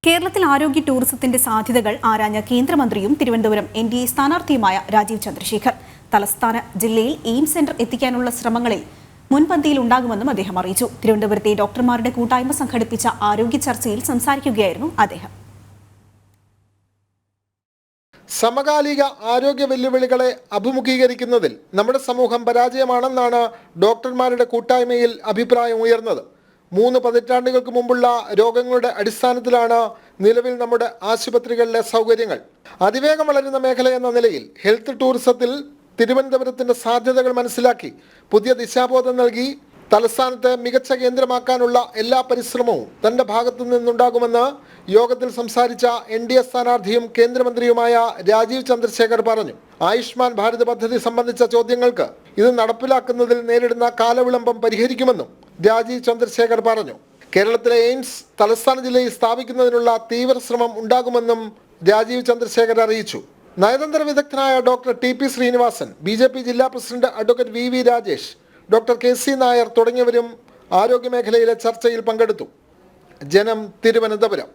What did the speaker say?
കേരളത്തിൽ ആരോഗ്യ ടൂറിസത്തിന്റെ സാധ്യതകൾ ആരാഞ്ഞ കേന്ദ്രമന്ത്രിയും തിരുവനന്തപുരം NDA സ്ഥാനാർത്ഥിയുമായ രാജീവ് ചന്ദ്രശേഖർ തലസ്ഥാന ജില്ലയിൽ എയിംസ് സെന്റർ എത്തിക്കാനുള്ള ശ്രമങ്ങളിൽ മുൻപന്തിയിൽ ഉണ്ടാകുമെന്നും അദ്ദേഹം അറിയിച്ചു. തിരുവനന്തപുരത്തെ ഡോക്ടർമാരുടെ കൂട്ടായ്മ സംഘടിപ്പിച്ച ആരോഗ്യ ചർച്ചയിൽ സംസാരിക്കുകയായിരുന്നു അദ്ദേഹം. സമകാലിക ആരോഗ്യ വെല്ലുവിളികളെ അഭിമുഖീകരിക്കുന്നതിൽ നമ്മുടെ സമൂഹം പരാജയമാണെന്നാണ് ഡോക്ടർമാരുടെ കൂട്ടായ്മയിൽ അഭിപ്രായം ഉയർന്നത്. 3 പതിറ്റാണ്ടുകൾക്ക് മുമ്പുള്ള രോഗങ്ങളുടെ അടിസ്ഥാനത്തിലാണ് നിലവിൽ നമ്മുടെ ആശുപത്രികളിലെ സൗകര്യങ്ങൾ. അതിവേഗം വളരുന്ന മേഖല എന്ന നിലയിൽ ഹെൽത്ത് ടൂറിസത്തിൽ തിരുവനന്തപുരത്തിന്റെ സാധ്യതകൾ മനസ്സിലാക്കി പുതിയ ദിശാബോധം നൽകി തലസ്ഥാനത്തെ മികച്ച കേന്ദ്രമാക്കാനുള്ള എല്ലാ പരിശ്രമവും തന്റെ ഭാഗത്തു നിന്നുണ്ടാകുമെന്ന് യോഗത്തിൽ സംസാരിച്ച NDA സ്ഥാനാർത്ഥിയും കേന്ദ്രമന്ത്രിയുമായ രാജീവ് ചന്ദ്രശേഖർ പറഞ്ഞു. ആയുഷ്മാൻ ഭാരത് പദ്ധതി സംബന്ധിച്ച ചോദ്യങ്ങൾക്ക് ഇത് നടപ്പിലാക്കുന്നതിൽ നേരിടുന്ന കാലവിളംബം പരിഹരിക്കുമെന്നും രാജീവ് ചന്ദ്രശേഖർ പറഞ്ഞു. കേരളത്തിലെ എയിംസ് തലസ്ഥാന ജില്ലയിൽ സ്ഥാപിക്കുന്നതിനുള്ള തീവ്ര ശ്രമം ഉണ്ടാകുമെന്നും രാജീവ് ചന്ദ്രശേഖർ അറിയിച്ചു. നയതന്ത്ര വിദഗ്ധനായ ഡോക്ടർ TP ശ്രീനിവാസൻ, BJP ജില്ലാ president advocate VV Rajesh, doctor KC Nair തുടങ്ങിയവരും ആരോഗ്യമേഖലയിലെ ചർച്ചയിൽ പങ്കെടുത്തു. ജനം, തിരുവനന്തപുരം.